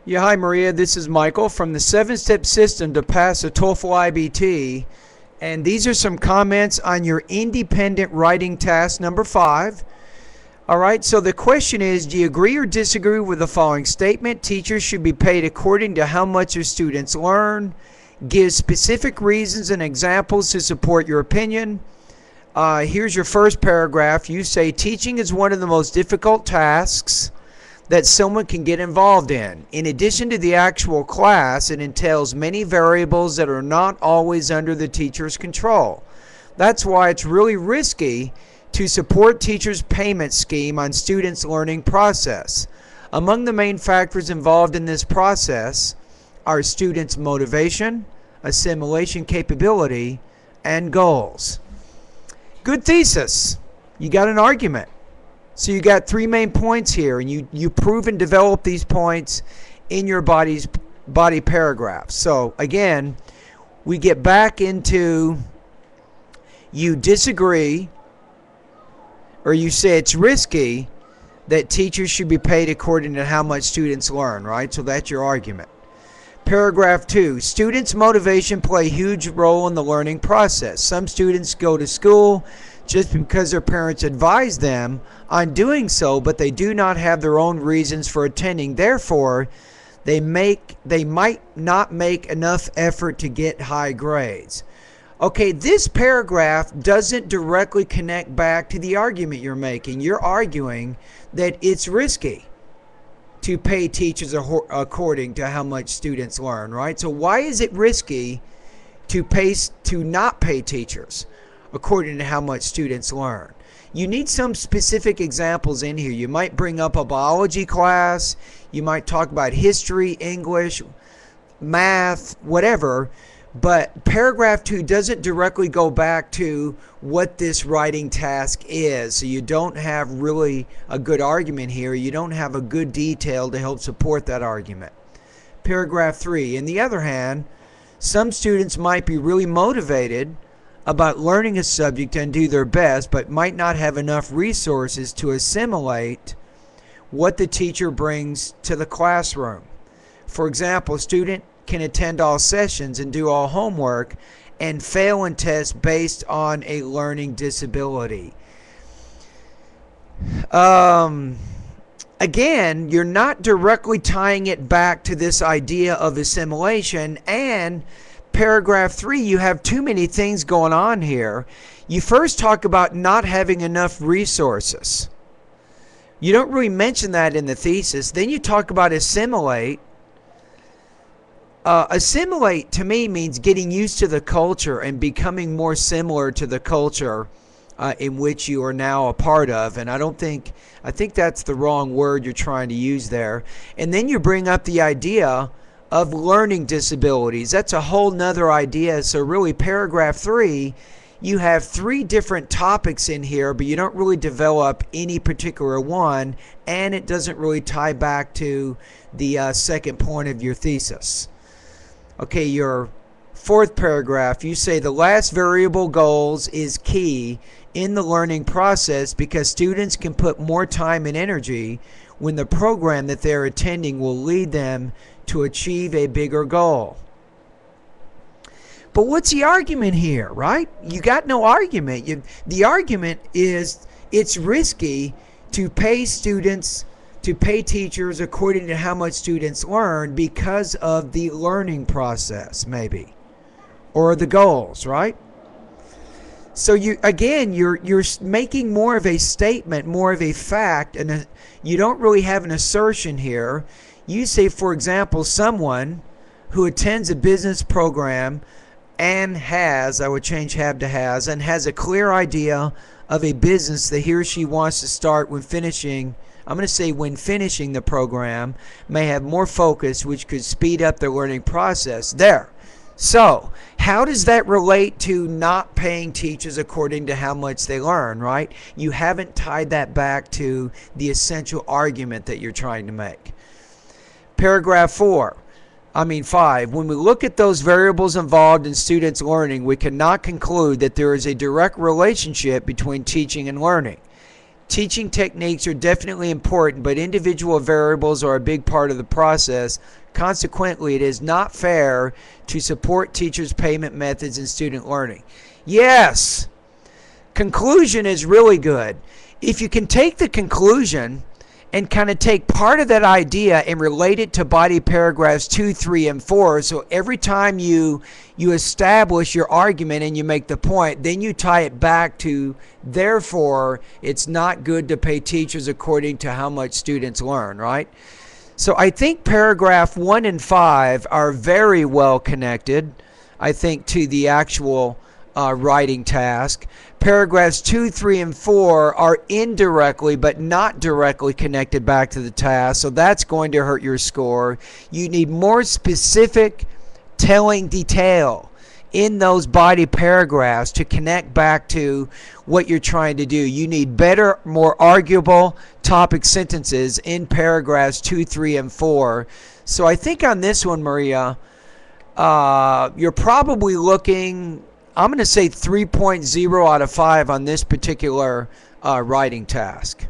Yeah, hi Maria, this is Michael from the 7-step system to pass a TOEFL IBT. And these are some comments on your independent writing task number 5. All right, so the question is, do you agree or disagree with the following statement? Teachers should be paid according to how much their students learn. Give specific reasons and examples to support your opinion. Here's your first paragraph. You say, teaching is one of the most difficult tasks that someone can get involved in. In addition to the actual class, it entails many variables that are not always under the teacher's control. That's why it's really risky to support teachers' payment scheme on students' learning process. Among the main factors involved in this process are students' motivation, assimilation capability, and goals. Good thesis. You got an argument. So you got 3 main points here, and you prove and develop these points in your body paragraph. So again, we get back into you disagree, or you say it's risky that teachers should be paid according to how much students learn, right? So that's your argument. Paragraph 2, students' motivation play a huge role in the learning process. Some students go to school just because their parents advise them on doing so, but they do not have their own reasons for attending. Therefore, they might not make enough effort to get high grades. Okay, this paragraph doesn't directly connect back to the argument you're making. You're arguing that it's risky to pay teachers according to how much students learn, right? So why is it risky to not pay teachers according to how much students learn? You need some specific examples in here. You might bring up a biology class, you might talk about history, English, math, whatever, but paragraph 2 doesn't directly go back to what this writing task is. So you don't have really a good argument here. You don't have a good detail to help support that argument. Paragraph 3, on the other hand, some students might be really motivated about learning a subject and do their best, but might not have enough resources to assimilate what the teacher brings to the classroom. For example, a student can attend all sessions and do all homework and fail in tests based on a learning disability. Again, you're not directly tying it back to this idea of assimilation, and paragraph 3, you have too many things going on here. You first talk about not having enough resources. You don't really mention that in the thesis. Then you talk about assimilate. Assimilate to me means getting used to the culture and becoming more similar to the culture in which you are now a part of. And I think that's the wrong word you're trying to use there. And then you bring up the idea of learning disabilities. That's a whole nother idea. So really paragraph 3, you have 3 different topics in here, but you don't really develop any particular one, and it doesn't really tie back to the second point of your thesis. Okay, your 4th paragraph, you say the last variable, goals, is key in the learning process because students can put more time and energy when the program that they're attending will lead them to achieve a bigger goal. But what's the argument here, right? You got no argument. The argument is it's risky to pay teachers according to how much students learn because of the learning process, maybe, or the goals, right? So you're making more of a statement, more of a fact, and you don't really have an assertion here. You say, for example, someone who attends a business program and has, I would change have to has, and has a clear idea of a business that he or she wants to start when finishing, I'm going to say when finishing the program, may have more focus, which could speed up their learning process. There. So, how does that relate to not paying teachers according to how much they learn, right? You haven't tied that back to the essential argument that you're trying to make. Paragraph 5, when we look at those variables involved in students' learning, we cannot conclude that there is a direct relationship between teaching and learning. Teaching techniques are definitely important, but individual variables are a big part of the process. Consequently, it is not fair to support teachers' payment methods in student learning. Yes, conclusion is really good. If you can take the conclusion and kind of take part of that idea and relate it to body paragraphs 2, 3, and 4. So every time you establish your argument and you make the point, then you tie it back to, therefore, it's not good to pay teachers according to how much students learn, right? So I think paragraph 1 and 5 are very well connected, I think, to the actual writing task. Paragraphs 2, 3, and 4 are indirectly but not directly connected back to the task, so that's going to hurt your score. You need more specific telling detail in those body paragraphs to connect back to what you're trying to do. You need better, more arguable topic sentences in paragraphs 2, 3, and 4. So I think on this one, Maria, you're probably looking, I'm going to say 3.0 out of 5 on this particular writing task.